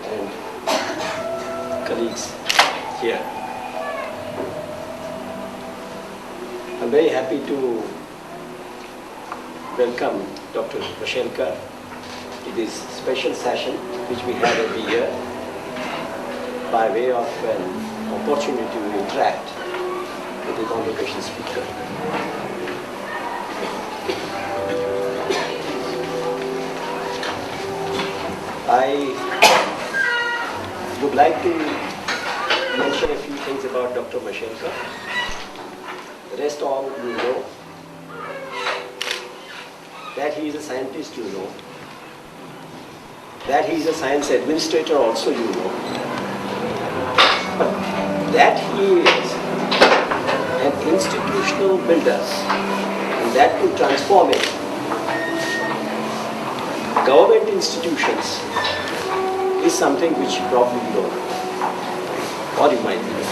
and colleagues here. I'm very happy to welcome Dr. Mashelkar to this special session which we have every year by way of an opportunity to interact with the Convocation speaker. I would like to mention a few things about Dr. Mashelkar. The rest all you know. That he is a scientist, you know. That he is a science administrator also, you know. But that he is an institutional builder, and that to transform it. Government institutions is something which you probably know, or you might know.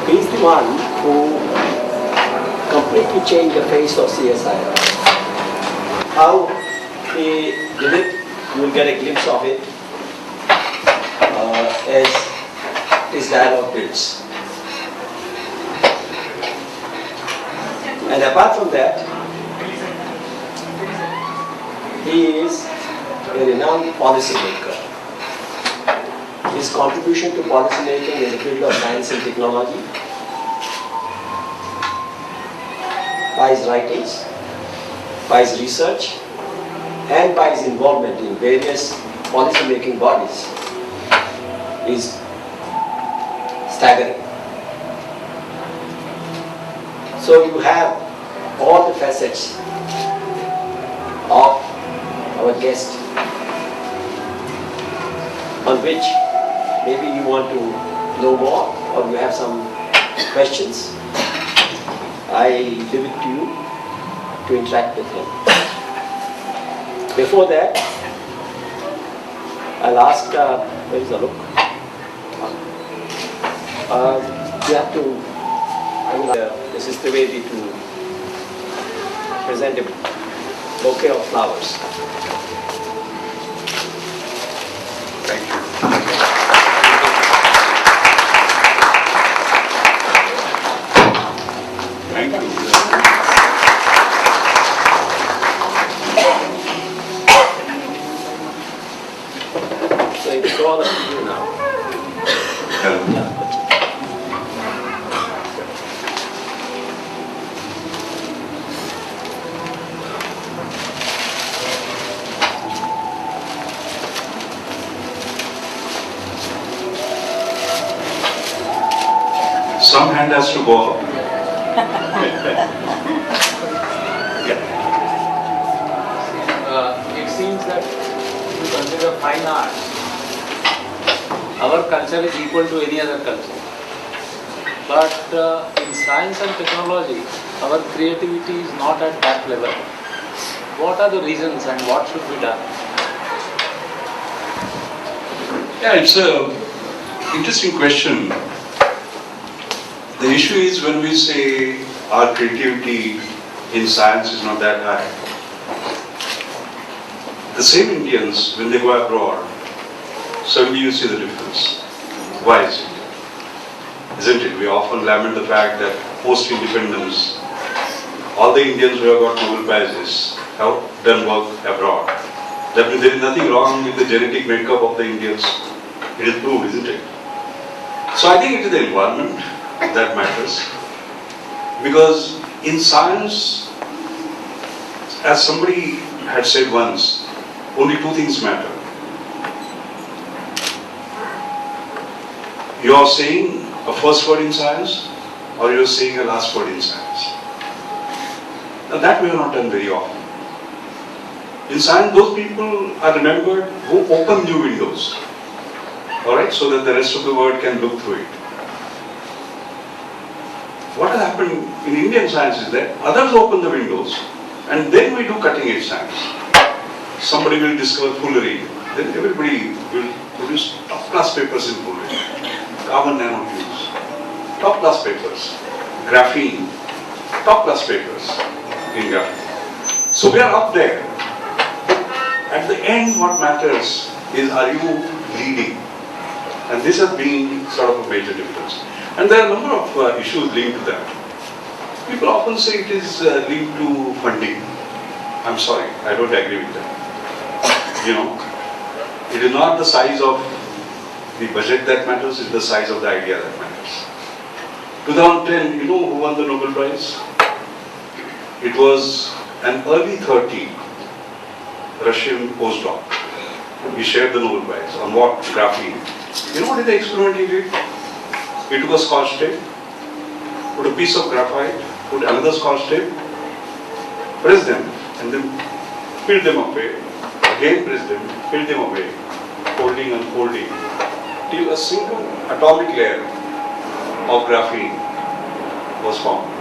He is the one who completely changed the face of CSIR. How he did it, you will get a glimpse of it as his dialogue builds. And apart from that, he is a renowned policy maker. His contribution to policy making in the field of science and technology, by his writings, by his research, and by his involvement in various policy making bodies is staggering. So you have all the facets of our guest on which maybe you want to know more or you have some questions. I leave it to you to interact with him. Before that, I'll ask, where is Alok? You have to, this is the way to present a bouquet of flowers. Thank you. Thank you. So it's all up to you now. Hello. Yeah. Some hand has to go up. It seems that if you consider fine arts, our culture is equal to any other culture. But in science and technology, our creativity is not at that level. What are the reasons and what should be done? Yeah, it's an interesting question. The issue is when we say our creativity in science is not that high. The same Indians, when they go abroad, suddenly you see the difference. Why is it? Isn't it? We often lament the fact that post-independence, all the Indians who have got Nobel Prizes have done work abroad. That means there is nothing wrong with the genetic makeup of the Indians. It is proved, isn't it? So I think it is the environment that matters. Because in science, as somebody had said once, only two things matter. You are saying a first word in science, or you are saying a last word in science. Now that we have not done very often. In science, those people are remembered who open new windows. Alright, so that the rest of the world can look through it. What has happened in Indian science is that others open the windows and then we do cutting edge science. Somebody will discover foolery, then everybody will produce top class papers in foolery. Carbon nanotubes, top class papers. Graphene, top class papers in graphene. So we are up there. At the end, what matters is, are you leading? And this has been sort of a major difference. And there are a number of issues linked to that. People often say it is linked to funding. I'm sorry, I don't agree with that. You know, it is not the size of the budget that matters, it's the size of the idea that matters. 2010, you know who won the Nobel Prize? It was an early 30 Russian postdoc. He shared the Nobel Prize. On what? Graphene. You know what is the experiment he did? He took a scotch tape, put a piece of graphite, put another scotch tape, press them, and then fill them away. Again press them, fill them away, folding and folding, till a single atomic layer of graphene was formed.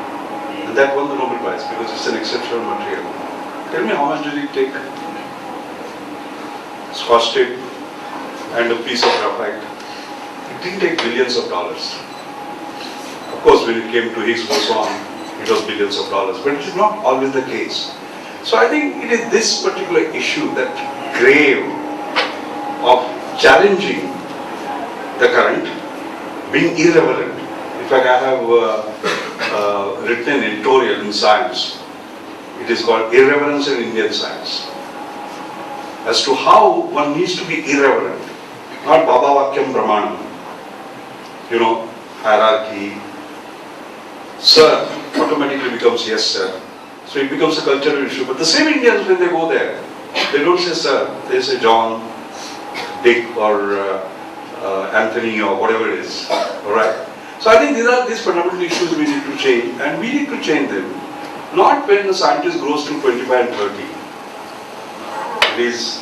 And that won the Nobel Prize because it's an exceptional material. Tell me, how much did it take? Scotch tape and a piece of graphite. It didn't take billions of dollars. Of course, when it came to Higgs boson, it was billions of dollars, but it is not always the case. So I think it is this particular issue, that grave of challenging the current, being irreverent. In fact, I have written an editorial in Science. It is called Irreverence in Indian Science. As to how one needs to be irreverent, not Baba Vakyam Brahmanam, you know, hierarchy. Sir automatically becomes yes, sir. So it becomes a cultural issue. But the same Indians, when they go there, they don't say sir, they say John, Dick, or Anthony, or whatever it is. Alright? So I think these are these fundamental issues we need to change, and we need to change them. Not when the scientist grows to 25 and 30. It is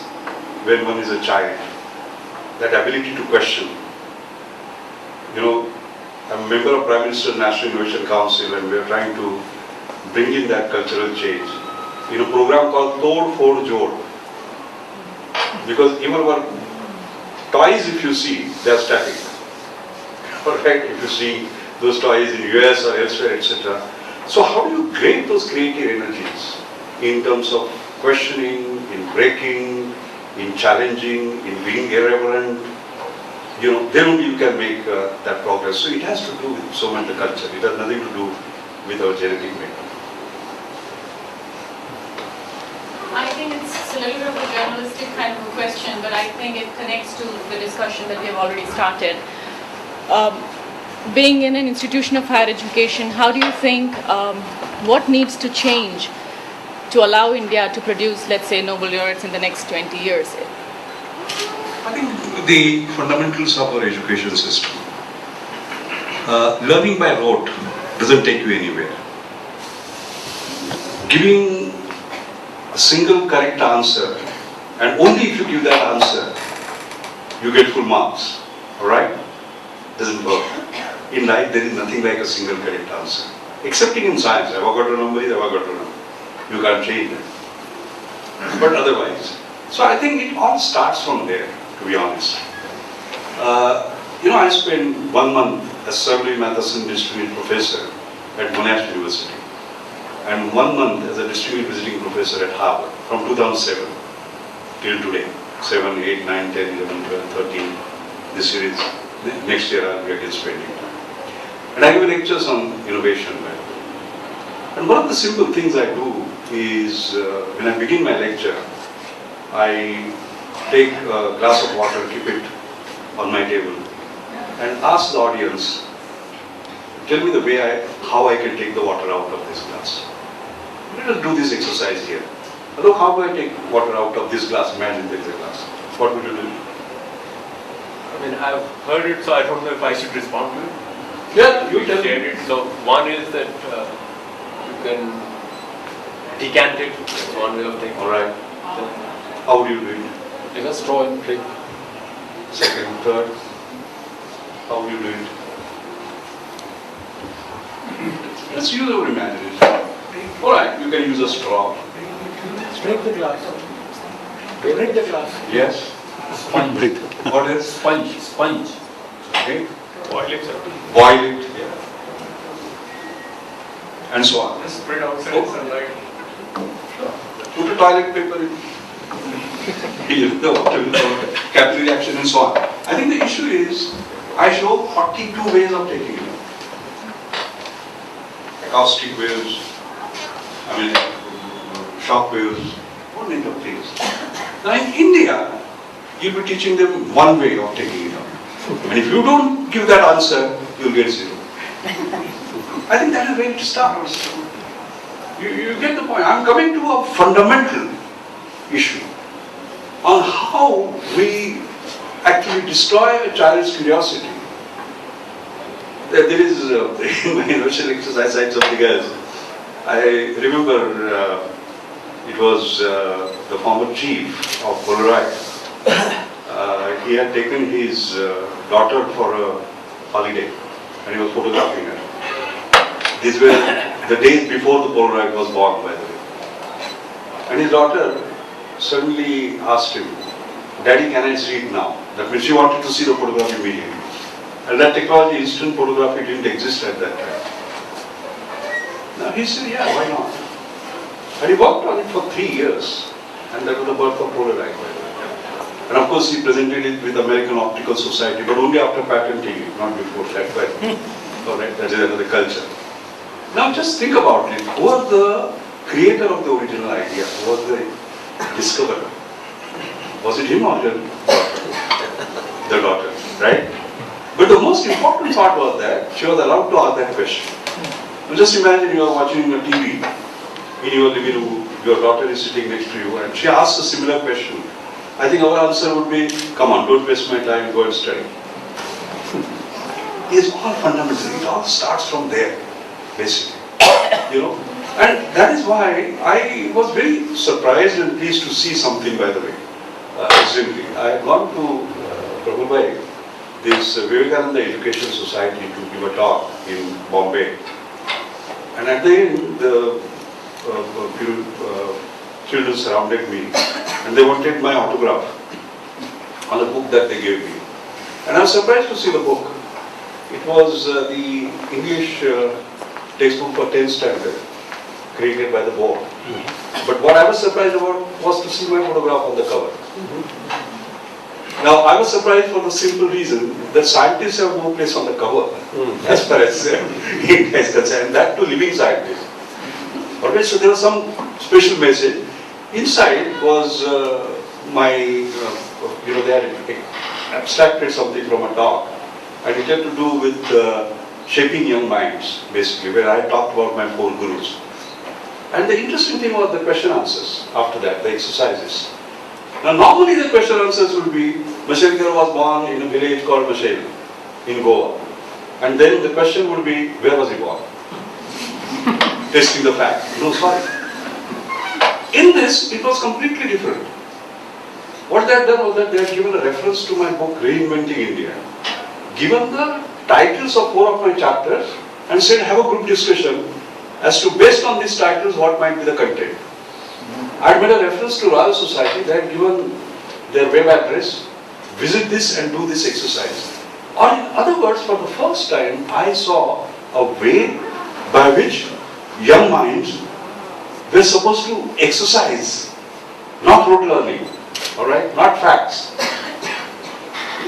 when one is a child. That ability to question. You know, I'm a member of Prime Minister's National Innovation Council, and we are trying to bring in that cultural change in a program called Tod Fod Jod. Because even our toys, if you see, they are static. Alright, if you see those toys in US or elsewhere, etc. So how do you create those creative energies in terms of questioning, in breaking, in challenging, in being irreverent? You know, then only you can make that progress. So it has to do with so much the culture. It has nothing to do with our genetic makeup. I think it's a little bit of a journalistic kind of a question, but I think it connects to the discussion that we have already started. Being in an institution of higher education, how do you think, what needs to change to allow India to produce, let's say, Nobel laureates in the next 20 years? I think the fundamentals of our education system. Learning by rote doesn't take you anywhere. Giving a single correct answer, and only if you give that answer, you get full marks. Alright? Doesn't work. In life, there is nothing like a single correct answer. Excepting in science, Avogadro number is Avogadro number. You can't change that. But otherwise. So I think it all starts from there, to be honest. You know, I spent 1 month as Sir Matheson Distinguished Professor at Monash University, and 1 month as a Distinguished Visiting Professor at Harvard from 2007 till today. 7, 8, 9, 10, 11, 12, 13. This year is, next year I'll be again spending time. And I give lectures on innovation. And one of the simple things I do is, when I begin my lecture, I take a glass of water, keep it on my table, and ask the audience, tell me the way how I can take the water out of this glass. Let us do this exercise here. Look, how do I take water out of this glass? Imagine there is a glass. What would you do? I mean, I've heard it, so I don't know if I should respond to it. Yeah, you tell shared me. it. So one is that you can decant it. That's one way of taking it. Alright. How do you do it? Take a straw and drink. Second, third. How do you do it? Let's use our imagination. Alright, you can use a straw. Break the glass. Break the glass. Yes. Sponge. What else? Sponge. Okay. Boil it, sir. Boil it. Yeah. And so on. Just spread outside sunlight. toilet paper, capillary action and so on. I think the issue is, I show 42 ways of taking it. Acoustic waves, shock waves, all kinds of things. Now in India, you'll be teaching them one way of taking it up. And if you don't give that answer, you'll get 0. I think that is where it starts. You get the point. I'm coming to a fundamental issue on how we actually destroy a child's curiosity. There is, in my initial exercise, I something else. I remember it was the former chief of Polaroid. He had taken his daughter for a holiday and he was photographing her. These were the days before the Polaroid was born, by the way. And his daughter suddenly asked him, "Daddy, can I see it now?" That means she wanted to see the photograph immediately. And that technology, instant photography, didn't exist at that time. Now he said, "Yeah, why not?" And he worked on it for 3 years. And that was the birth of Polaroid, by the way. And of course, he presented it with American Optical Society, but only after patenting it, not before that. But, all right, that is another culture. Now just think about it. Who was the creator of the original idea? Who was the discoverer? Was it him or the daughter? Right? But the most important part was that she was allowed to ask that question. So just imagine you are watching a TV in your living room, your daughter is sitting next to you, and she asks a similar question. I think our answer would be, "Come on, don't waste my time, go and study." It's all fundamental. It all starts from there, basically. And that is why I was very surprised and pleased to see something, by the way, recently. I had gone to Prabhubai, this Vivekananda Education Society, to give a talk in Bombay. And at the end, the children surrounded me and they wanted my autograph on the book that they gave me. And I was surprised to see the book. It was the English textbook for 10th standard, created by the board. But what I was surprised about was to see my photograph on the cover. Now, I was surprised for the simple reason that scientists have no place on the cover, as far as India is concerned, that to living scientists. Alright, so there was some special message. Inside was they had abstracted something from a talk, and it had to do with shaping young minds, basically, where I talked about my 4 gurus. And the interesting thing was the question answers after that, the exercises. Now, normally the question answers would be, Mashelkar was born in a village called Mashel in Goa. And then the question would be, where was he born? Testing the fact. No, sorry. In this, it was completely different. What they had done was that they had given a reference to my book, Reinventing India, given the titles of 4 of my chapters, and said, have a group discussion as to, based on these titles, what might be the content. I had made a reference to Royal Society. They had given their web address, visit this and do this exercise. Or in other words, for the first time, I saw a way by which young minds were supposed to exercise, not rote learning, all right, not facts.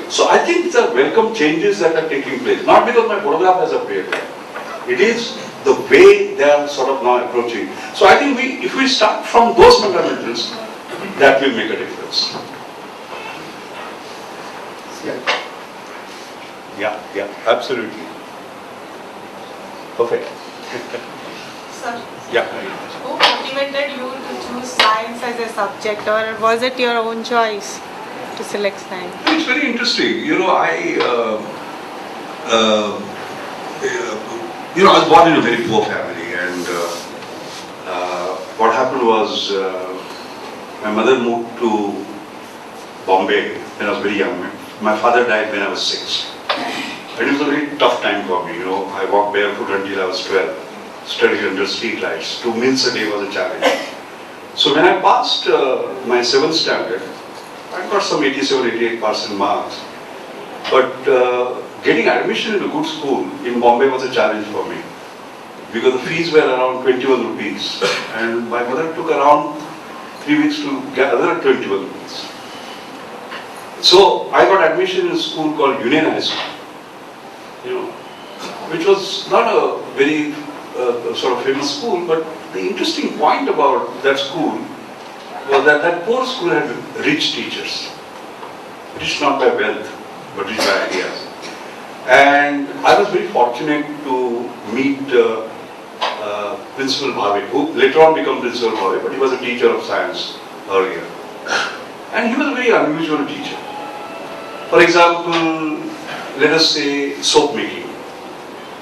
So I think the welcome changes that are taking place, not because my photograph has appeared. It is the way they are sort of now approaching. So I think if we start from those fundamentals, that will make a difference. Yeah, absolutely. Perfect. Sir, Yeah. who motivated you to choose science as a subject, or was it your own choice to select science? It's very interesting. I was born in a very poor family, and what happened was my mother moved to Bombay when I was very young. My father died when I was 6. And it was a very tough time for me. I walked barefoot until I was 12, studied under street lights. 2 meals a day was a challenge. So when I passed my 7th standard, I got some 87-88% marks. But getting admission in a good school in Bombay was a challenge for me, because the fees were around 21 rupees. And my mother took around 3 weeks to get another 21 weeks. So I got admission in a school called Union High School, which was not a very sort of famous school, but the interesting point about that school was that that poor school had rich teachers. Rich not by wealth, but rich by ideas. And I was very fortunate to meet Principal Bhave, who later on became Principal Bhave, but he was a teacher of science earlier. And he was a very unusual teacher. For example, let us say soap making.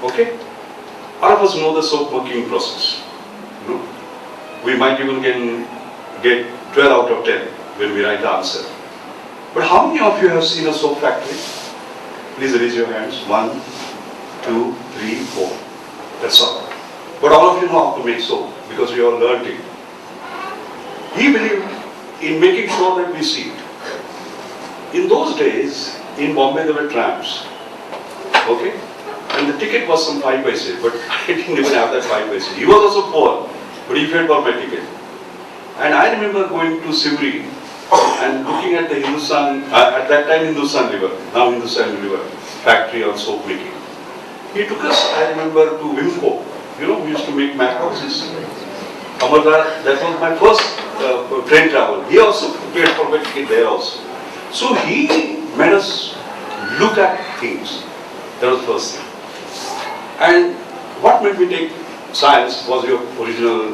Okay? All of us know the soap making process. We might even get 12 out of 10 when we write the answer. But how many of you have seen a soap factory? Please raise your hands. 1, 2, 3, 4. That's all. But all of you know how to make soap because we all learned it. He believed in making sure that we see it. In those days, in Bombay there were trams. Okay? And the ticket was some 5 paise, but I didn't even have that 5 paise. He was also poor, but he paid for my ticket. And I remember going to Sivri and looking at the Hindustan, at that time Hindustan Liver, now Hindustan Liver factory of soap making. He took us, I remember, to Wimco. We used to make mathhouses. Ahmedabad, that was my first train travel. He also paid for my ticket there also. So he made us look at things. That was the first thing. And what made me take science was your original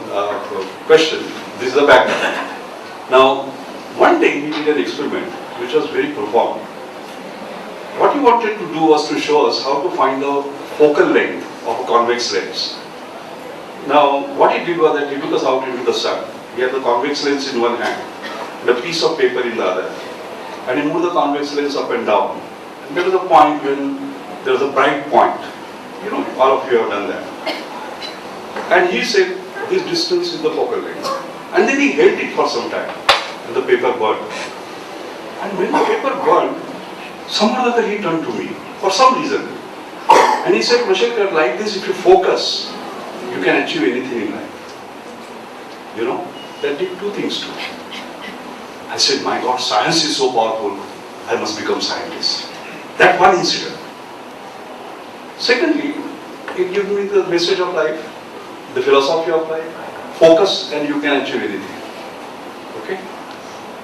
question. This is the background. Now, one day he did an experiment which was very profound. What he wanted to do was to show us how to find the focal length of a convex lens. Now, what he did was that he took us out into the sun. He had the convex lens in one hand and a piece of paper in the other. And he moved the convex lens up and down. And there was a point when there was a bright point. All of you have done that. And he said, this distance is the focal length. And then he held it for some time. And the paper burned. And when the paper burned, someone or other he turned to me for some reason. And he said, Mashelkar, like this, if you focus, you can achieve anything in life. That did 2 things to me. I said, my God, science is so powerful, I must become scientist. That one incident. Secondly, it gave me the message of life, the philosophy of life. Focus and you can achieve anything. Okay?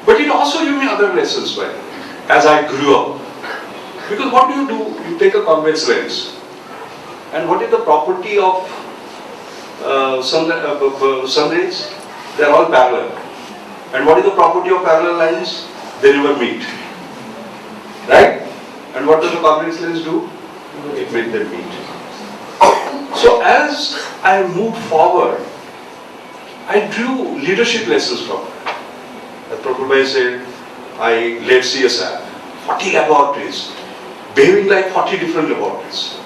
But it also gave me other lessons as I grew up. Because what do? You take a convex lens. And what is the property of sun rays? They are all parallel. And what is the property of parallel lines? They never meet. Right? And what does the convex lens do? It makes them meet. So as I moved forward, I drew leadership lessons from it. As Prabhupada said, I led CSIR, 40 laboratories, behaving like 40 different laboratories.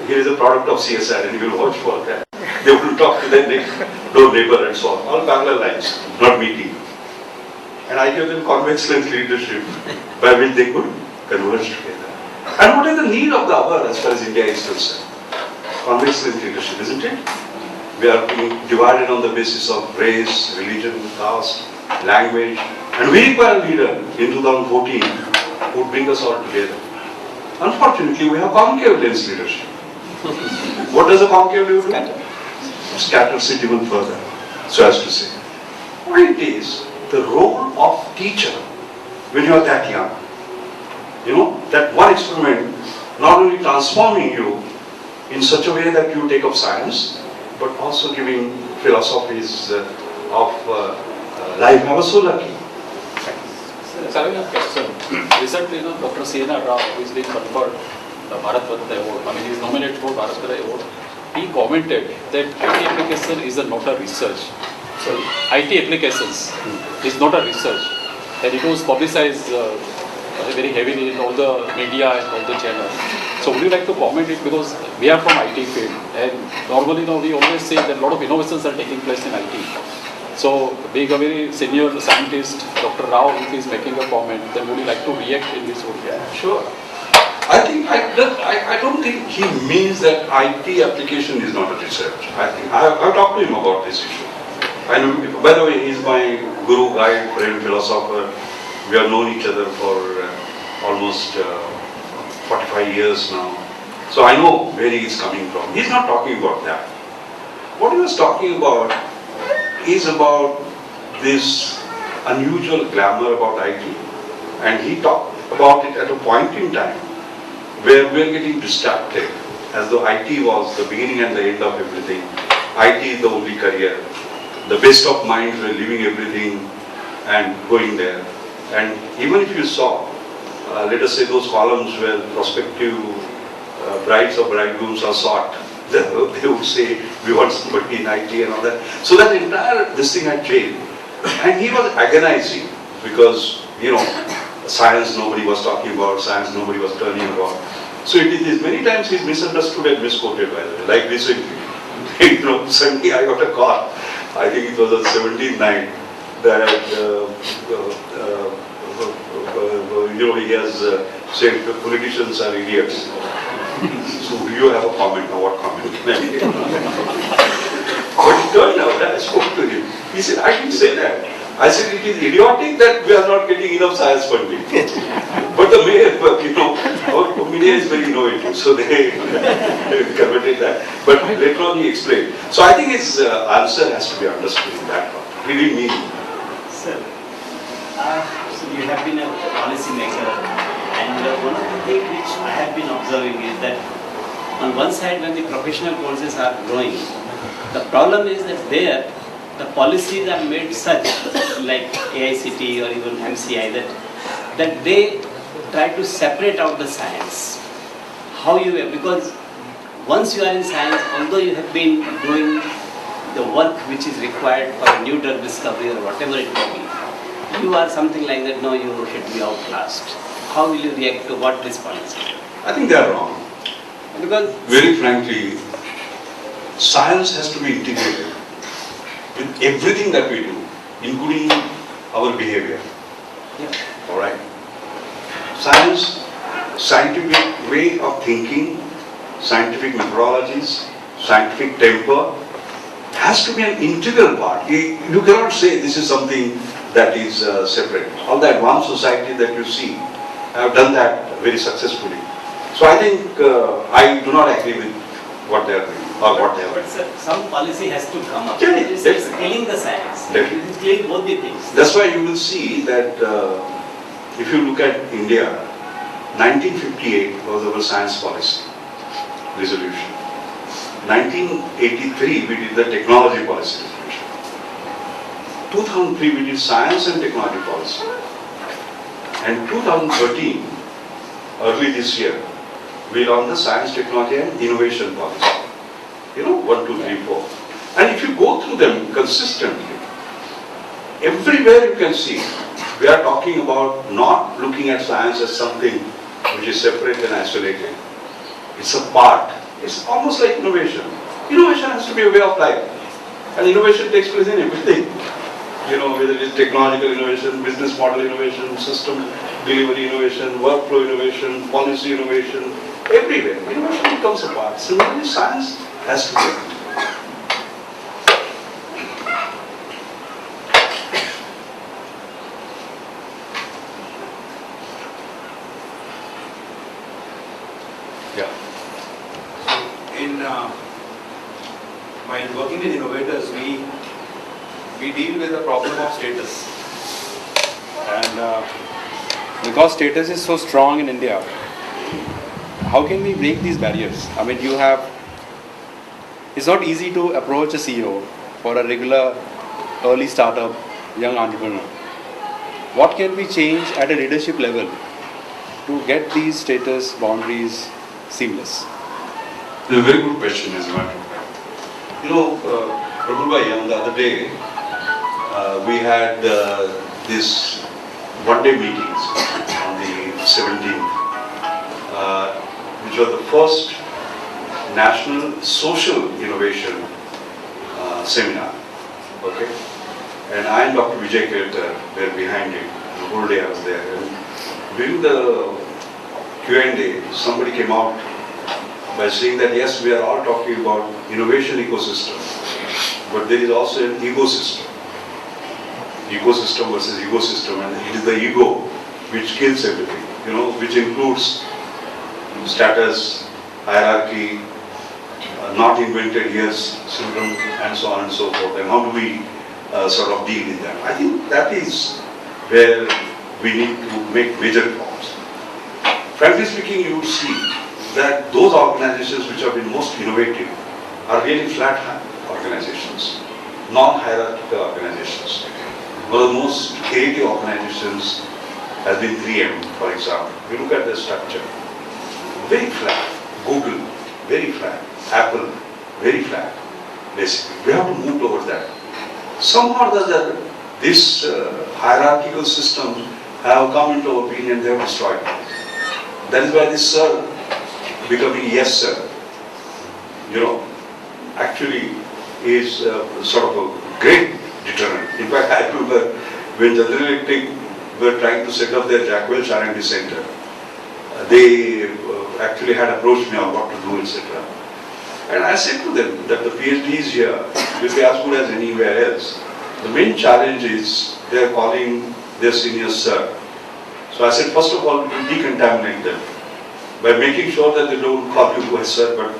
Here is a product of CSIR and you will watch for that. They will talk to their door neighbor and so on. All parallel lines, not meeting. And I gave them convex lens leadership by which they could converge together. And what is the need of the hour as far as India is concerned? Convex lens leadership, isn't it? We are being divided on the basis of race, religion, caste, language. And we require a leader in 2014 who would bring us all together. Unfortunately, we have concave lens leadership. What does a concave lens do? Scatters it even further, so as to say. Point is, the role of teacher when you are that young. That one experiment not only transforming you in such a way that you take up science, but also giving philosophies of life. I was so lucky. Sir, I have a question. Recently, Dr. C.N.R. Rao, who is being conferred the Bharat Ratna Award, he is nominated for Bharat Ratna Award. He commented that IT application is not a research. So IT applications is not a research. And it was publicized very heavily in all the media and all the channels. So would you like to comment it, because we are from IT field and normally we always say that a lot of innovations are taking place in IT. So being a very senior scientist, Dr. Rao, if he is making a comment, then would you like to react in this way? Yeah, sure. I don't think he means that IT application is not a research. I've talked to him about this issue. I know, by the way, he's my guru, guide, friend, philosopher. We have known each other for almost 45 years now. So I know where he is coming from. He's not talking about that. What he was talking about is about this unusual glamour about IT. And he talked about it at a point in time where we are getting distracted, as though IT was the beginning and the end of everything. IT is the only career. The best of minds were leaving everything and going there. And even if you saw, let us say those columns where prospective brides or bridegrooms are sought, they would say, we want somebody in IT and all that. So that entire this thing had changed. And he was agonizing because, science nobody was talking about, science nobody was turning about. So it is many times he's misunderstood and misquoted, by the way. Like recently, suddenly I got a call, I think it was on 17th night, that he has said politicians are idiots. So do you have a comment? Now what comment can I make? But it turned out, I spoke to him. He said, I didn't say that. I said, it is idiotic that we are not getting enough science funding. But the mayor, our media is very innovative, so they converted that. But later on he explained. So I think his answer has to be understood in that one. He didn't mean it. Sir, so you have been a policy maker, and one of the things which I have been observing is that on one side, when the professional courses are growing, the problem is that there the policies are made such, like AICT or even MCI, that they try to separate out the science. How you, because once you are in science, although you have been doing the work which is required for a new drug discovery or whatever it may be, you are something like that, no, you should be outclassed. How will you react to what this policy? I think they are wrong. Because very frankly, science has to be integrated with everything that we do, including our behavior. yeah. All right? Science, scientific way of thinking, scientific methodologies, scientific temper has to be an integral part. You cannot say this is something that is separate. All the advanced society that you see have done that very successfully. So I think I do not agree with what they are doing or what they have. But sir, some policy has to come up. Yeah, It is killing the science. It is killing both the things. That's why you will see that if you look at India, 1958 was our science policy resolution. 1983 we did the technology policy resolution. 2003 we did science and technology policy. And 2013, early this year, we launched the science, technology and innovation policy. 1, 2, 3, 4. And if you go through them consistently, everywhere you can see, we are talking about not looking at science as something which is separate and isolated. It's a part. It's almost like innovation. Innovation has to be a way of life. And innovation takes place in everything. Whether it is technological innovation, business model innovation, system delivery innovation, workflow innovation, policy innovation, everywhere. Innovation becomes a part. Similarly, science has to be. While working with innovators, we deal with the problem of status. And because status is so strong in India, how can we break these barriers? I mean, it's not easy to approach a CEO for a regular early startup, young entrepreneur. What can we change at a leadership level to get these status boundaries seamless? It's a very good question, as a matter of fact. Prabhu Bhai, the other day, we had this one-day meetings on the 17th, which was the first National Social Innovation Seminar. Okay? And I and Dr. Vijay Kelkar were behind it. The whole day I was there. And during the Q&A, somebody came out by saying that yes, we are all talking about innovation ecosystem, but there is also an ecosystem. Ecosystem versus ecosystem, and it is the ego which kills everything, which includes status, hierarchy, not invented here syndrome, and so on and so forth. And how do we sort of deal with that? I think that is where we need to make major reforms. Frankly speaking, you would see that those organizations which have been most innovative are really flat organizations, non-hierarchical organizations. One of the most creative organizations has been 3M, for example. You look at the structure, very flat. Google, very flat. Apple, very flat, basically. We have to move towards that. Somehow or other, these hierarchical systems have come into our being and they have destroyed it. That is why this sir becoming yes sir, actually is sort of a great deterrent. In fact, I remember when General Electric were trying to set up their Jackwell R&D center, they actually had approached me on what to do, etc. And I said to them that the PhDs here will be as good as anywhere else. The main challenge is they are calling their seniors sir. So I said, first of all, we decontaminate them by making sure that they don't call you as sir, but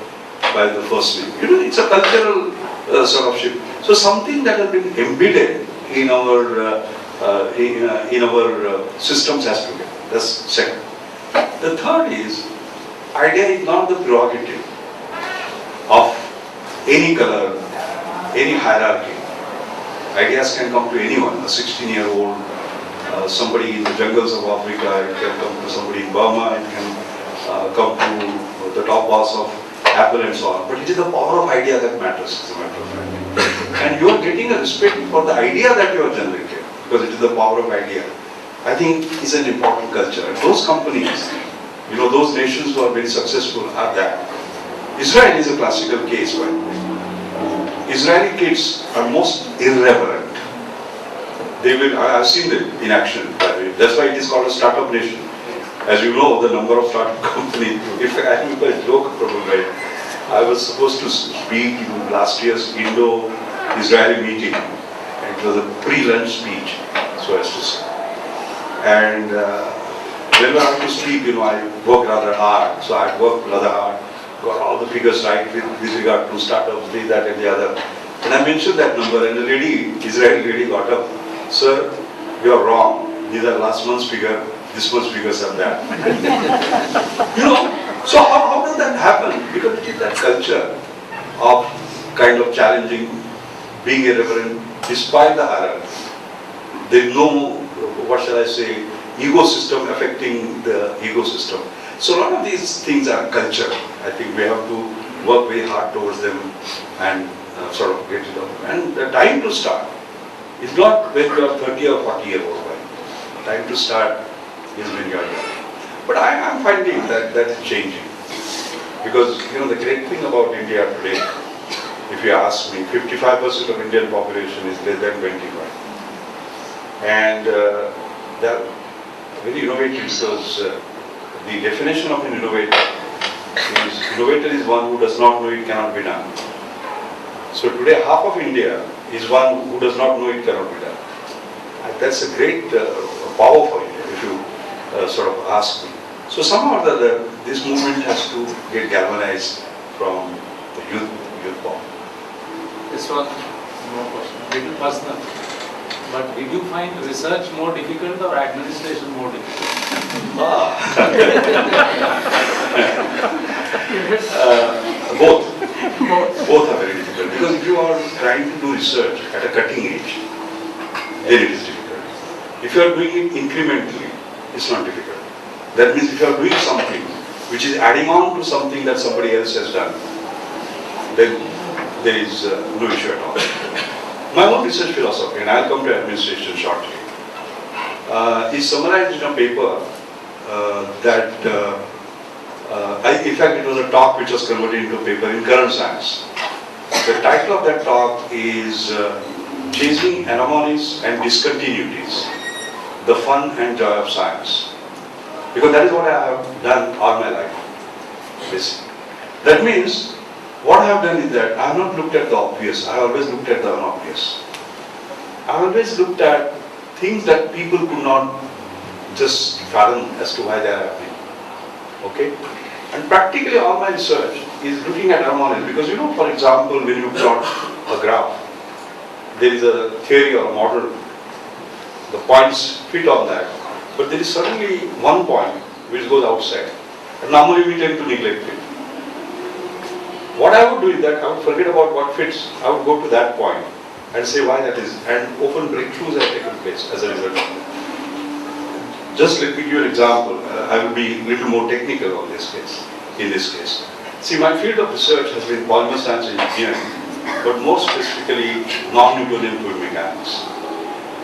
by the first name. It's a cultural sort of shift. So something that has been embedded in our systems has to be. That's second. The third is, idea is not the prerogative of any color, any hierarchy. Ideas can come to anyone, a 16-year-old, somebody in the jungles of Africa, it can come to somebody in Burma, it can come to the top boss of Apple and so on. But it is the power of idea that matters, as a matter of fact. And you are getting a respect for the idea that you are generating, because it is the power of idea. I think is an important culture. And those companies, those nations who are very successful are that. Israel is a classical case, by the way. Israeli kids are most irreverent. I've seen them in action, by the way. That's why it is called a startup nation. As you know, the number of startup companies, in fact, I remember a joke probably. I was supposed to speak in last year's Indo-Israeli meeting. And it was a pre-lunch speech, so as to say. And when I had to speak, I worked rather hard. So I worked rather hard, got all the figures right with regard to startups, this, that, and the other. And I mentioned that number, and the Israeli lady got up. Sir, you are wrong. These are last month's figure. This month's figures are that. So how does that happen? Because it is that culture of kind of challenging, being irreverent, despite the hierarchy. There is no, what shall I say, ecosystem affecting the ecosystem. So a lot of these things are culture. I think we have to work very hard towards them and sort of get it up. And the time to start is not when you are 30 or 40 years old. Time to start is when you are young. But I am finding that is changing. Because, the great thing about India today, if you ask me, 55% of Indian population is less than 25. And they are very innovative because the definition of an innovator is one who does not know it cannot be done. So today half of India is one who does not know it cannot be done. And that's a great power for India, if you sort of ask me. So somehow or other, this movement has to get galvanized from the youth power. This one, more question, little personal. But did you find research more difficult or administration more difficult? Both are very difficult. Because if you are trying to do research at a cutting edge, then it is difficult. If you are doing it incrementally, it's not difficult. That means if you are doing something which is adding on to something that somebody else has done, then there is no issue at all. My own research philosophy, and I'll come to administration shortly, is summarized in a paper in fact it was a talk which was converted into a paper in current science. The title of that talk is Chasing Anomalies and Discontinuities, the Fun and Joy of Science. Because that is what I have done all my life, basically. That means What I have done is that I have not looked at the obvious, I have always looked at the unobvious. I have always looked at things that people could not just fathom as to why they are happening. Okay? And practically all my research is looking at anomalies because for example, when you plot a graph, there is a theory or a model, the points fit on that, but there is suddenly one point which goes outside. And normally we tend to neglect it. What I would do is that I would forget about what fits, I would go to that point and say why that is, and open breakthroughs have taken place as a result of it. Just let me give you an example. I will be a little more technical on this case, in this case. See, my field of research has been polymer science and engineering, but more specifically non-Newtonian fluid mechanics.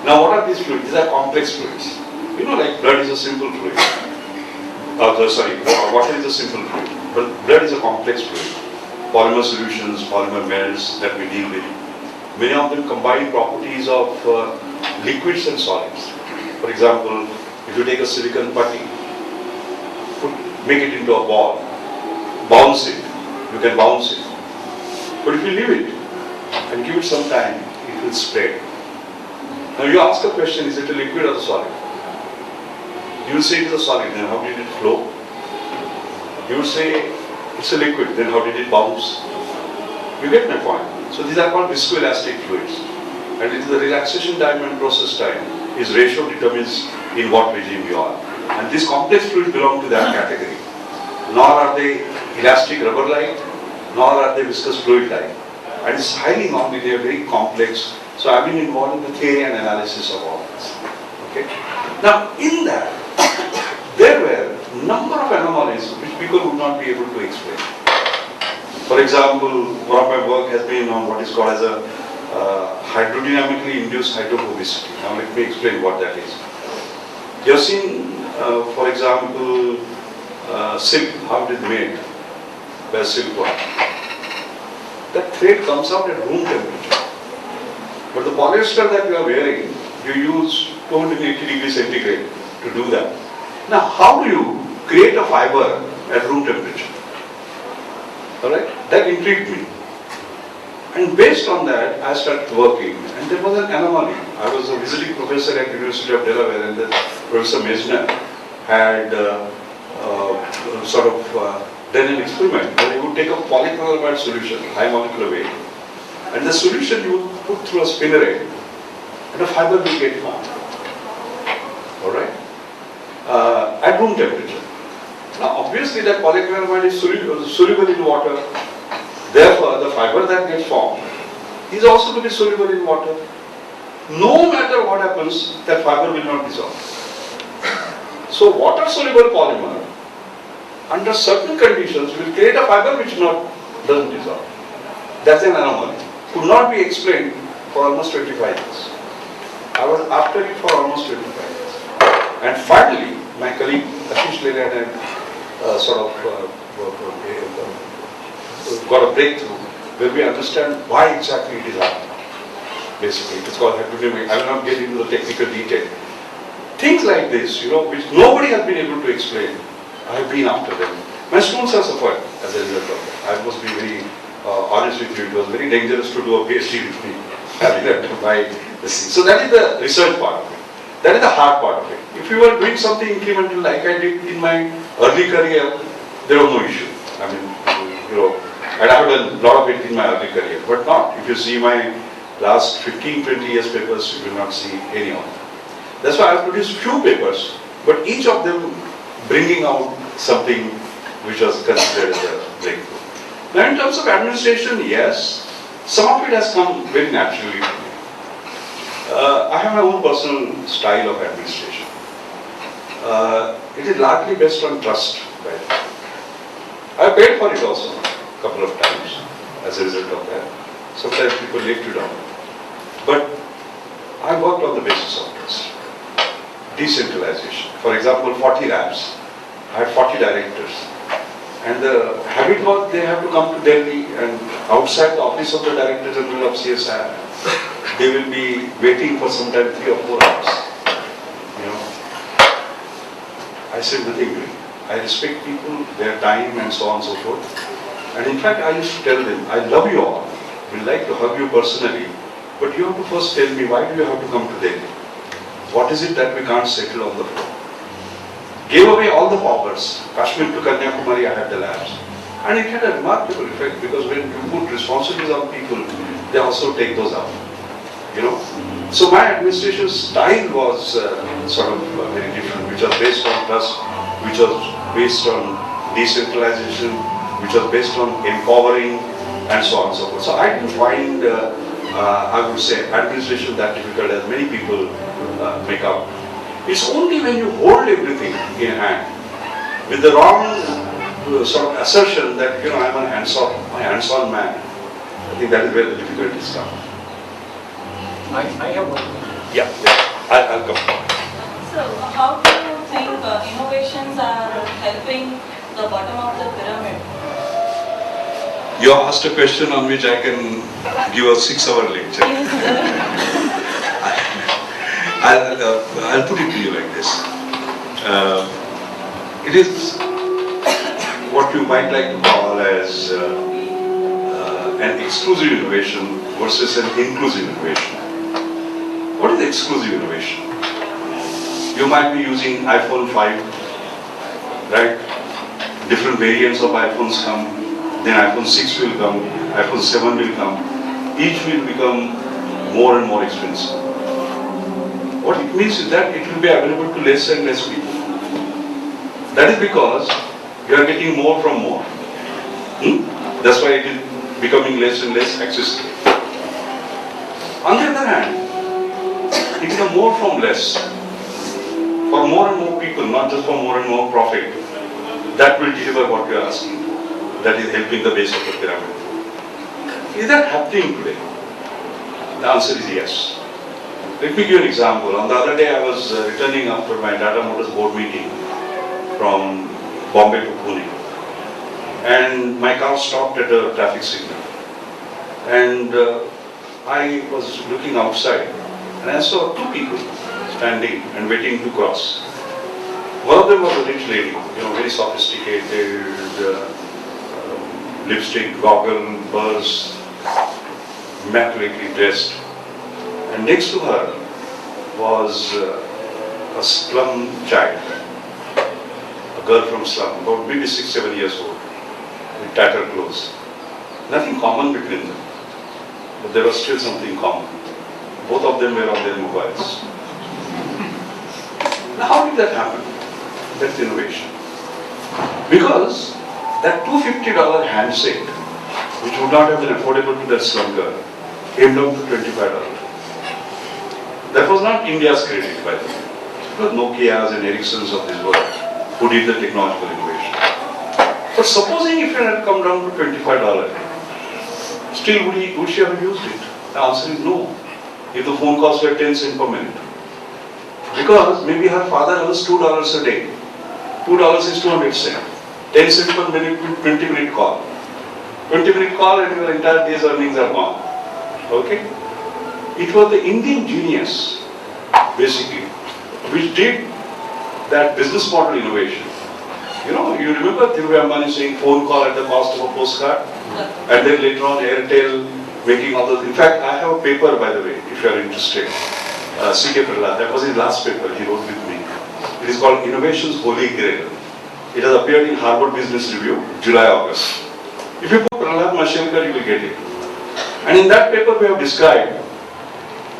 Now what are these fluids? These are complex fluids. Like blood is a simple fluid. Water is a simple fluid, but blood is a complex fluid. Polymer solutions, polymer melts that we deal with. Many of them combine properties of liquids and solids. For example, if you take a silicon putty, make it into a ball, bounce it, you can bounce it. But if you leave it and give it some time, it will spread. Now you ask a question, is it a liquid or a solid? You will say it is a solid, then how did it flow? You will say it's a liquid, then how did it bounce? You get my point. So these are called viscoelastic fluids. And it is the relaxation time and process time is ratio determines in what regime you are. And these complex fluids belong to that category. Nor are they elastic rubber-like, nor are they viscous fluid-like. And it's highly nonlinear, very complex. So I've been involved in the theory and analysis of all this. Okay? Now, in that, there were a number of anomalies which people would not be able to explain. For example, one of my work has been on what is called as a hydrodynamically induced hydrophobicity. Now let me explain what that is. You have seen, for example, silk, how it is made by silkworm. That thread comes out at room temperature. But the polyester that you are wearing, you use 280 degrees centigrade to do that. Now, how do you create a fiber at room temperature? Alright, that intrigued me. And based on that, I started working, and there was an anomaly. I was a visiting professor at University of Delaware, and then Professor Mesner had done an experiment where he would take a polychloride solution, high molecular weight, and the solution you would put through a spinneret, and a fiber will get formed. Alright? At room temperature. Now obviously that polychloride is soluble in water, therefore the fiber that gets formed is also to be soluble in water. No matter what happens, that fiber will not dissolve. So water soluble polymer under certain conditions will create a fiber which doesn't dissolve. That's an anomaly. Could not be explained for almost 25 years. I was after it for almost 25 years. And finally, my colleague Ashish Lele and I got a breakthrough where we understand why exactly it is happening. Basically, it's called hydrodynamic. I will not get into the technical detail. Things like this, which nobody has been able to explain, I have been after them. My students have suffered as a result of that. I must be very honest with you, it was very dangerous to do a PhD with me. So that is the research part of it. That is the hard part of it. If you were doing something incremental like I did in my early career, there was no issue. And I have done a lot of it in my early career, but not. If you see my last 15-20 years papers, you will not see any of them. That's why I have produced few papers, but each of them bringing out something which was considered as a breakthrough. Now in terms of administration, yes, some of it has come very naturally to me. I have my own personal style of administration. It is largely based on trust. Right? I paid for it also a couple of times as a result of that. Sometimes people let you down. But I worked on the basis of trust. Decentralization. For example, 40 labs. I had 40 directors. And the habit was they have to come to Delhi, and outside the office of the Director General of CSIR, they will be waiting for sometimes 3 or 4 hours. I said nothing to it. I respect people, their time and so on and so forth. And in fact, I used to tell them, I love you all, we'd like to hug you personally, but you have to first tell me, why do you have to come to Delhi? What is it that we can't settle on the floor? Gave away all the paupers. Kashmir to Kanyakumari, I had the labs. And it had a remarkable effect, because when you put responsibilities on people, they also take those out. You know? So my administration style was sort of very different, which was based on trust, which was based on decentralization, which was based on empowering, and so on and so forth. So I didn't find, I would say, administration that difficult as many people make out. It's only when you hold everything in hand, with the wrong sort of assertion that, you know, I'm a hands-on man, I think that is where the difficulties come. I have one question. Yeah, I'll come. So, how do you think innovations are helping the bottom of the pyramid? You asked a question on which I can give a 6-hour lecture. I'll put it to you like this. It is what you might like to call as an exclusive innovation versus an inclusive innovation. What is exclusive innovation? You might be using iPhone 5, right? Different variants of iPhones come, then iPhone 6 will come, iPhone 7 will come. Each will become more and more expensive. What it means is that it will be available to less and less people. That is because you are getting more from more. That's why it is becoming less and less accessible. On the other hand, it is a more from less. For more and more people, not just for more and more profit, that will deliver what you are asking for. That is helping the base of the pyramid. Is that happening today? The answer is yes. Let me give you an example. On the other day, I was returning after my Tata Motors board meeting from Bombay to Pune. And my car stopped at a traffic signal. And I was looking outside and I saw 2 people standing and waiting to cross. One of them was a rich lady, you know, very sophisticated, lipstick, goggle, purse, immaculately dressed. And next to her was a slum child, a girl from slum, about maybe 6-7 years old, with tattered clothes. Nothing common between them, but there was still something common. Both of them were on their mobiles. Now, how did that happen? That's innovation. Because that $250 handshake, which would not have been affordable to that slum girl, came down to $25. That was not India's credit, by the way. It was Nokia's and Ericsson's of this world who did the technological innovation. But supposing if it had come down to $25, still would she have used it? The answer is no. If the phone calls were 10 cents per minute. Because maybe her father earns $2 a day. $2 is 200 cents. 10 cents per minute, 20-minute call. 20-minute call and your entire day's earnings are gone. Okay? It was the Indian genius, basically, which did that business model innovation. You know, you remember Dhirubhai Ambani saying phone call at the cost of a postcard? And then later on Airtel making all those. In fact, I have a paper, by the way, if you are interested. C.K. Prahlad, that was his last paper he wrote with me. It is called Innovation's Holy Grail. It has appeared in Harvard Business Review, July-August. If you put Prahlad Mashelkar, you will get it. And in that paper we have described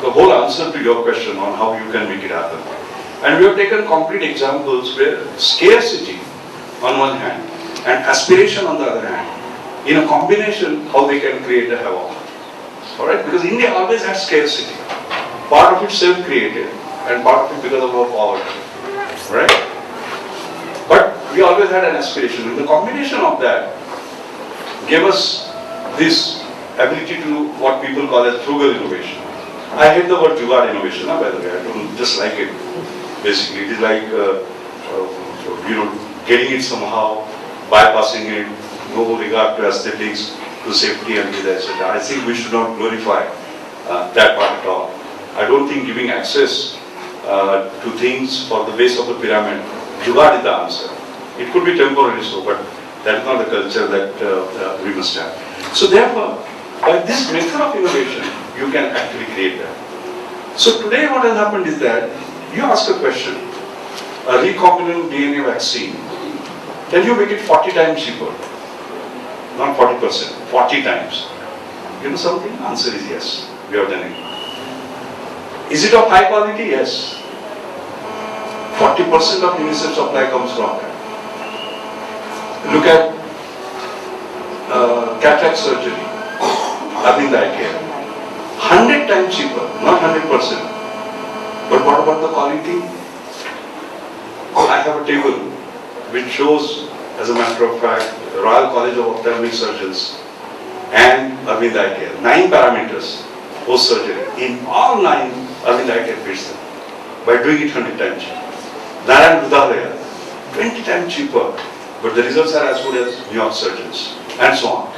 the whole answer to your question on how you can make it happen. And we have taken concrete examples where scarcity on one hand and aspiration on the other hand, in a combination, how they can create a havoc. Alright? Because India always had scarcity. Part of it self-created and part of it because of our poverty. Right? But we always had an aspiration. And the combination of that gave us this ability to do what people call as frugal innovation. I hate the word jugaad innovation, by the way. I don't just like it. Basically, it is like, getting it somehow, bypassing it, no regard to aesthetics, to safety and etc. I think we should not glorify that part at all. I don't think giving access to things for the base of the pyramid, jugaad is the answer. It could be temporary so, but That is not the culture that we must have. So therefore, by this method of innovation, you can actually create that. So today what has happened is that you ask a question, a recombinant DNA vaccine, can you make it 40 times cheaper? Not 40%, 40 times. You know something? Answer is yes. We have done it. Is it of high quality? Yes. 40% of UNICEF supply comes from that. Look at cataract surgery, Ahmedabad care. 100 times cheaper, not 100%. But what about the quality? I have a table which shows, as a matter of fact, the Royal College of Ophthalmic Surgeons and Ahmedabad care. 9 parameters post-surgery. In all 9, Ahmedabad care beats them by doing it 100 times cheaper. Narayan Budhalaya, 20 times cheaper, but the results are as good as New York surgeons, and so on.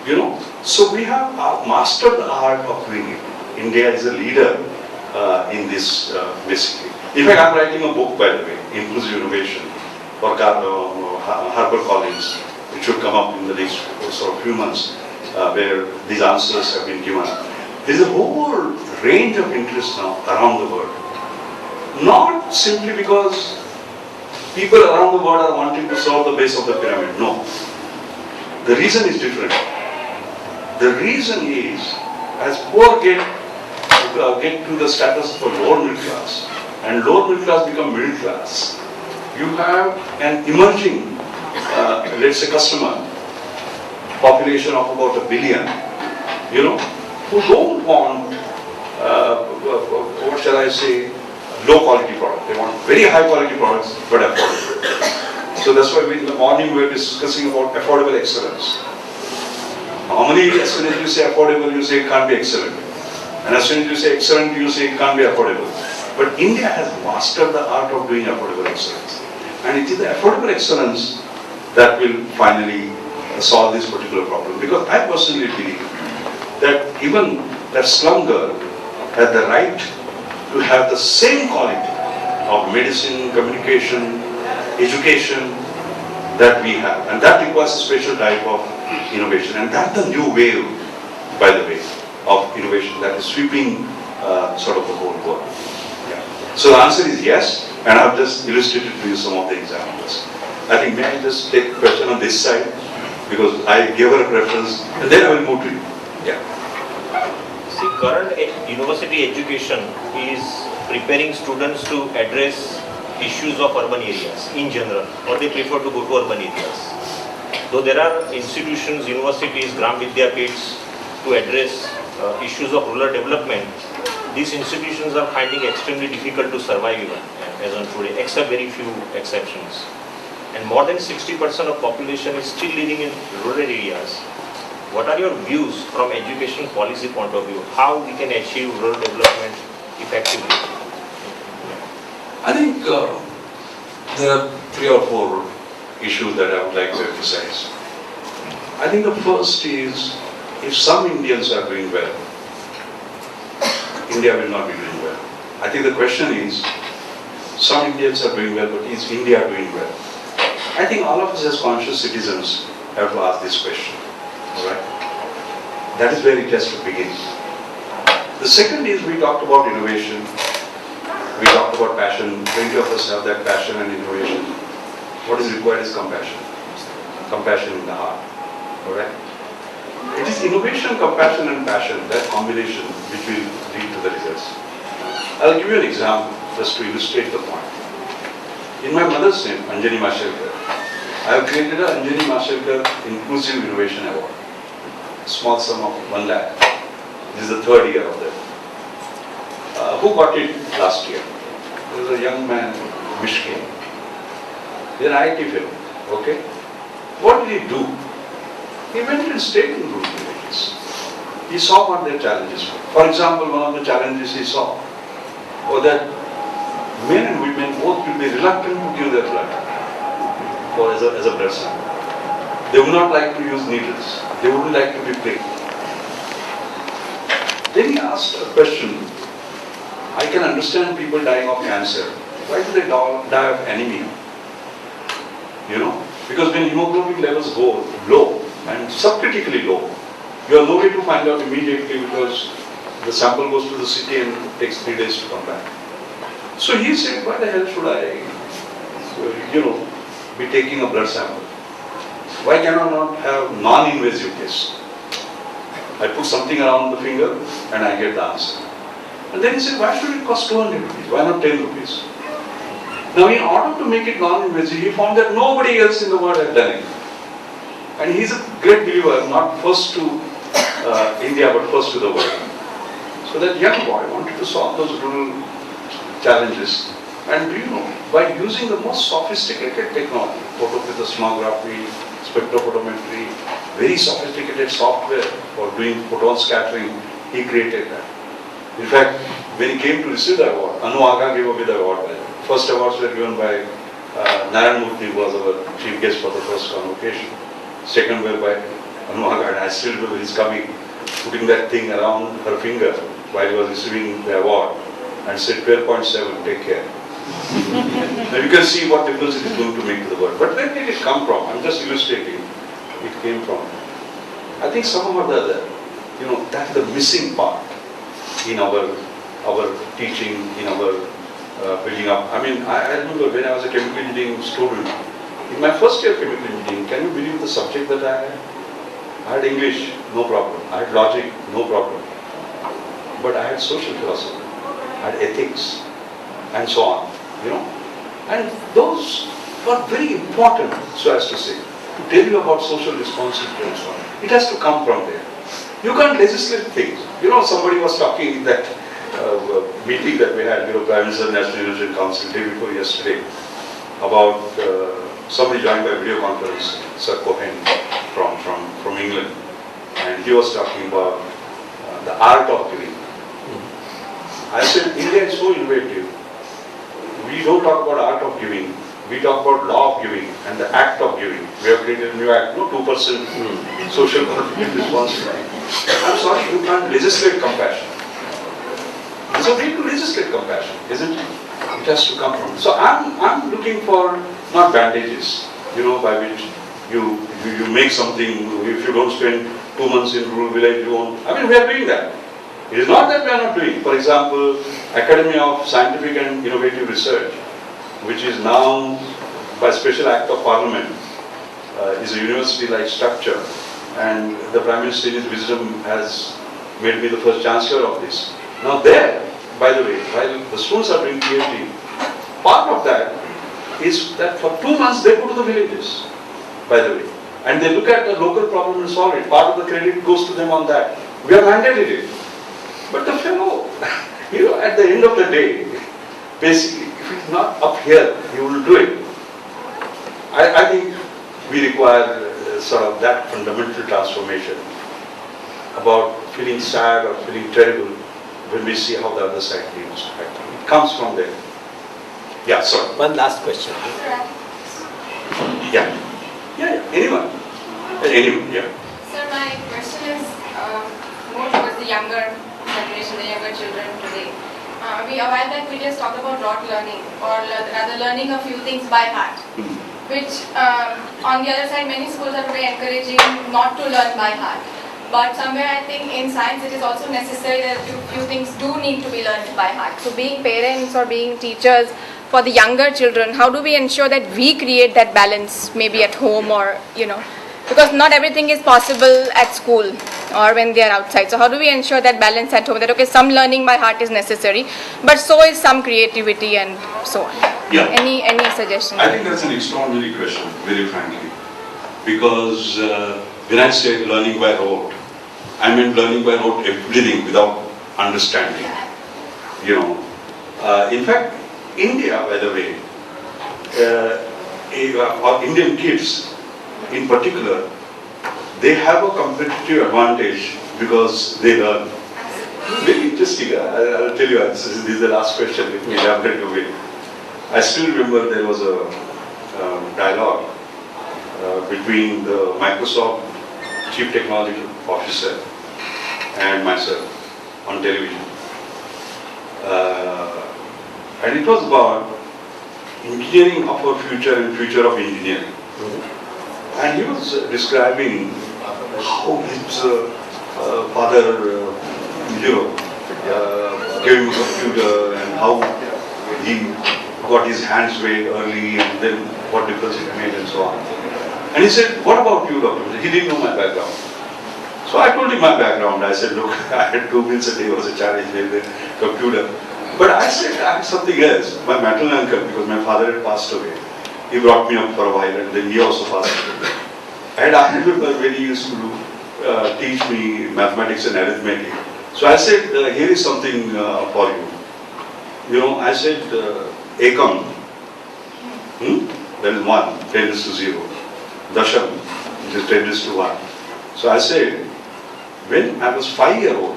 You know, so we have mastered the art of doing it. India is a leader in this, basically. In fact, I'm writing a book, by the way, Inclusive Innovation, for HarperCollins. It should come up in the next sort of few months, where these answers have been given. There is a whole range of interest now around the world. Not simply because people around the world are wanting to solve the base of the pyramid. No. The reason is different. The reason is, as poor get to the status of a lower middle class, and lower middle class become middle class, you have an emerging, let's say, customer population of about 1 billion, you know, who don't want, what shall I say, low quality product. They want very high quality products, but affordable. So that's why in the morning we were discussing about affordable excellence. Normally, as soon as you say affordable, you say it can't be excellent. And as soon as you say excellent, you say it can't be affordable. But India has mastered the art of doing affordable excellence. And it is the affordable excellence that will finally solve this particular problem. Because I personally believe that even that slum girl has the right to have the same quality of medicine, communication, education that we have. And that requires a special type of innovation. And that's the new wave, by the way, of innovation that is sweeping sort of the whole world. Yeah. So the answer is yes, and I've just illustrated to you some of the examples. I think, may I just take a question on this side? Because I gave her a preference, and then I will move to you. Yeah. See, current university education is preparing students to address issues of urban areas in general, or they prefer to go to urban areas. Though there are institutions, universities, Gram Vidyapits to address issues of rural development, these institutions are finding extremely difficult to survive even as on today, except very few exceptions. And more than 60% of population is still living in rural areas. What are your views from education policy point of view? How we can achieve rural development effectively? I think there are 3 or 4 issues that I would like to emphasize. I think the first is, if some Indians are doing well, India will not be doing well. I think the question is, some Indians are doing well, but is India doing well? I think all of us as conscious citizens have to ask this question. Alright? That is where it has to begin. The second is, we talked about innovation. We talked about passion. Plenty of us have that passion and innovation. What is required is compassion. Compassion in the heart. Alright? It is innovation, compassion and passion, that combination which will lead to the results. I'll give you an example just to illustrate the point. In my mother's name, Anjani Mashelkar, I have created an Anjani Mashelkar Inclusive Innovation Award. Small sum of 1 lakh. This is the 3rd year of that. Who got it last year? There was a young man, Mishkin. He's an IT fellow. Okay? What did he do? He went and stayed in rural villages. He saw what their challenges were. For example, one of the challenges he saw was that men and women both will be reluctant to give their blood as a blood sample. They would not like to use needles. They wouldn't like to be pricked. Then he asked a question. I can understand people dying of cancer. Why do they die of anemia? You know? Because when hemoglobin levels go low and subcritically low, you have no way to find out immediately because the sample goes to the city and it takes 3 days to come back. So he said, why the hell should I, be taking a blood sample? Why cannot not have non-invasive test? I put something around the finger and I get the answer. And then he said, why should it cost 200 rupees? Why not 10 rupees? Now, in order to make it non-invasive, he found that nobody else in the world had done it. And he's a great believer, not first to India, but first to the world. So that young boy wanted to solve those rural challenges. And do you know, by using the most sophisticated technology, photoplethysmography, spectrophotometry, very sophisticated software for doing photon scattering, he created that. In fact, when he came to receive the award, Anu Aga gave away the award. First awards were given by Narayan Murthy, who was our chief guest for the first convocation. Second were by Anu Aga, and I still remember his coming, putting that thing around her finger while he was receiving the award and said 12.7, take care. Now you can see what difference it is going to make to the world. But where did it come from? I'm just illustrating. It came from, I think somehow or the other, that's the missing part in our teaching, in our building up. I mean, I remember when I was a chemical engineering student, in my first year of chemical engineering, can you believe the subject that I had? I had English, no problem. I had logic, no problem. But I had social philosophy, I had ethics, and so on, And those were very important, so as to say, to tell you about social responsibility and so on. It has to come from there. You can't legislate things. Somebody was talking in that meeting that we had, Prime Minister National Innovation Council, day before yesterday, about somebody joined by video conference, Sir Cohen from England, and he was talking about the art of giving. I said, India is so innovative. We don't talk about art of giving. We talk about law of giving and the act of giving. We have created a new act, 2% social corporate responsibility. I'm sorry, you can't legislate compassion. There's a way to legislate compassion, isn't it? It has to come from. So I'm looking for not bandages, by which you make something. If you don't spend 2 months in rural village, you won't. I mean, we are doing that. It is not that we are not doing. For example, Academy of Scientific and Innovative Research, which is now, by special act of Parliament, is a university-like structure. And the Prime Minister in his wisdom has made me the first Chancellor of this. Now there, by the way, while the students are doing PhD, part of that is that for 2 months they go to the villages, by the way. And they look at the local problem and solve it. Part of the credit goes to them on that. We have mandated it. But the fellow, at the end of the day, basically, if it's not up here, he will do it. I think we require sort of that fundamental transformation about feeling sad or feeling terrible when we see how the other side lives. It comes from there. Yeah, sorry. One last question. Yeah. Anyone? Anyone, yeah. Sir, my question is more towards the younger generation, the younger children today. A while back we just talked about rote learning, or rather learning a few things by heart, which on the other side many schools are today encouraging not to learn by heart. But somewhere I think in science it is also necessary that few things do need to be learned by heart. So being parents or being teachers for the younger children, how do we ensure that we create that balance maybe at home or, because not everything is possible at school or when they are outside. So how do we ensure that balance at home, that okay, some learning by heart is necessary, but so is some creativity and so on. Yeah. Any suggestions? I think that's an extraordinary question, very frankly. Because when I say learning by rote, I mean learning by rote everything without understanding. In fact, India, by the way, or Indian kids in particular, they have a competitive advantage because they learn. Very interesting. I'll tell you, this is the last question, let me elaborate a bit. I still remember there was a dialogue between the Microsoft Chief Technology Officer and myself on television. And it was about engineering of our future and future of engineering. and he was describing how his father, gave him a computer and how he got his hands way early and then what difference it made and so on. And he said, what about you, Dr. He didn't know my background. So I told him my background. I said, look, I had 2 meals a day was a challenge with the computer. But I said, I have something else. My maternal uncle, because my father had passed away, he brought me up for a while and then he also passed away. And I remember when he used to teach me mathematics and arithmetic. So I said, here is something for you. You know, I said, Ekam, that is 1, 10 is to 0. Dasham, which is 10 is to 1. So I said, when I was 5-year-old,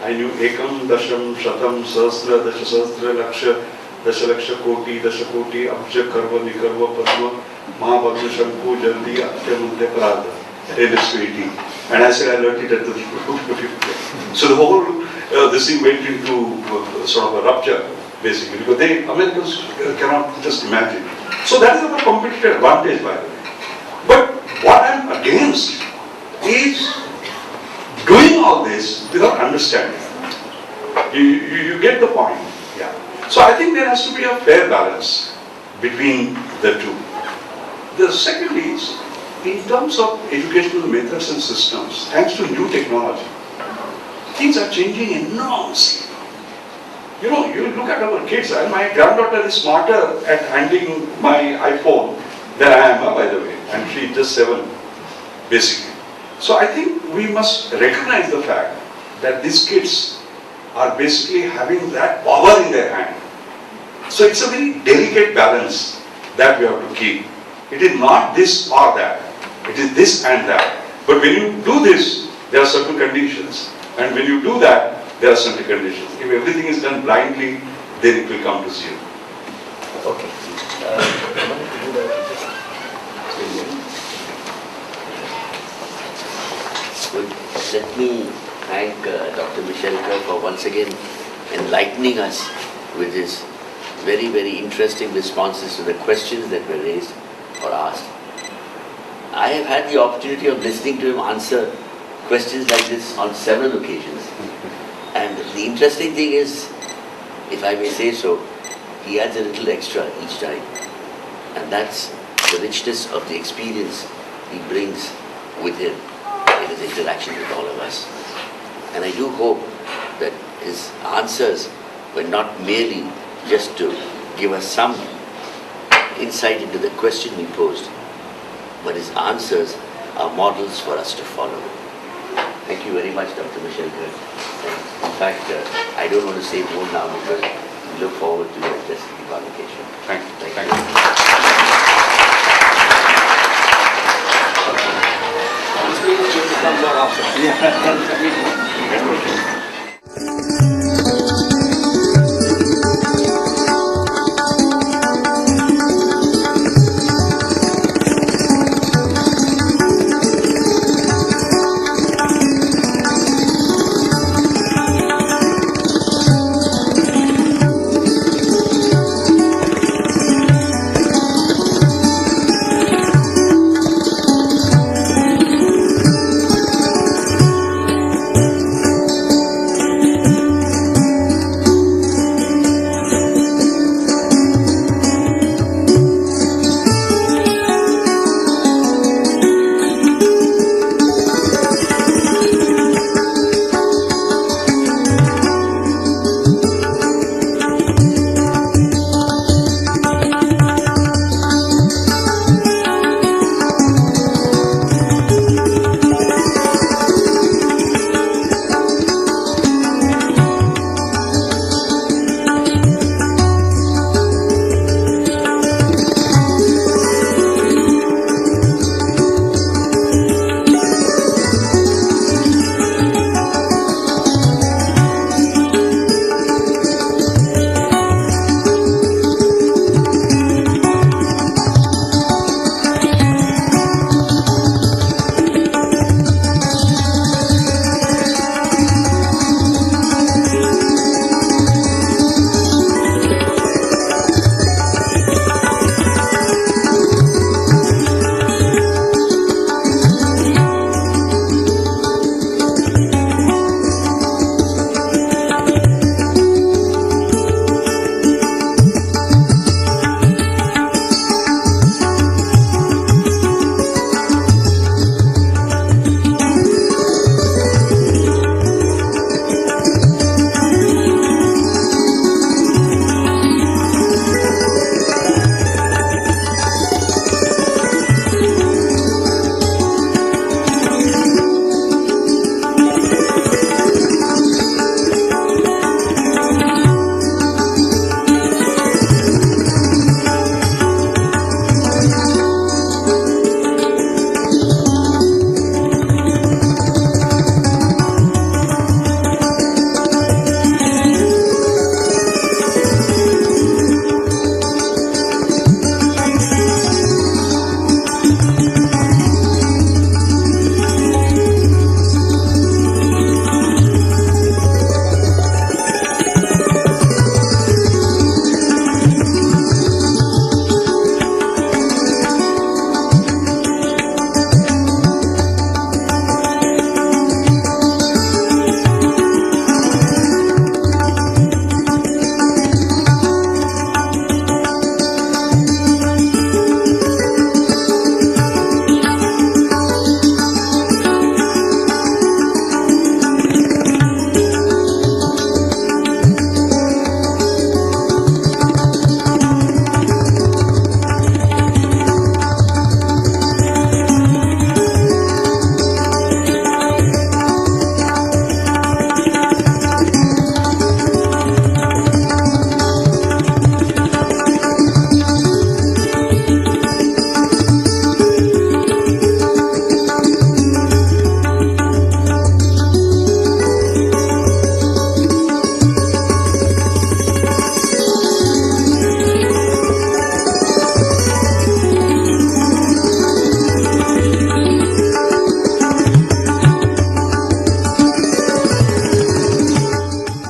I knew Ekam, Dasham, Shatam, Sahasra, Dashasahasra, Laksha, Dashalaksha, Koti, Dashakoti, Abja, Karva, Nikarva, Padma, Mahabhagna, Shanku, Jaldi, Atya, Mudya, Parada, 10 is to 18. And I said, I learned it at the 5th. So the whole, this thing went into sort of a rupture, basically, because they, Americans cannot just imagine. So that is our competitive advantage, by the way. But what I am against is doing all this without understanding. You get the point. Yeah. So I think there has to be a fair balance between the two. The second is, in terms of educational methods and systems, thanks to new technology, things are changing enormously. You know, you look at our kids, and my granddaughter is smarter at handling my iPhone than I am, by the way, and she's just 7, basically. So I think we must recognize the fact that these kids are basically having that power in their hand. So it's a very delicate balance that we have to keep. It is not this or that. It is this and that. But when you do this, there are certain conditions. And when you do that, there are certain conditions. If everything is done blindly, then it will come to 0. Okay. Let me thank Dr. Mashelkar for once again enlightening us with his very, very interesting responses to the questions that were raised or asked. I have had the opportunity of listening to him answer questions like this on several occasions. And the interesting thing is, if I may say so, he adds a little extra each time. And that's the richness of the experience he brings with him in his interaction with all of us. And I do hope that his answers were not merely just to give us some insight into the question we posed, but his answers are models for us to follow. Thank you very much, Dr. Mashelkar. In fact, I don't want to say more now because we look forward to your destiny convocation. Thank you. Thank Thank you. This meeting is going to come more often.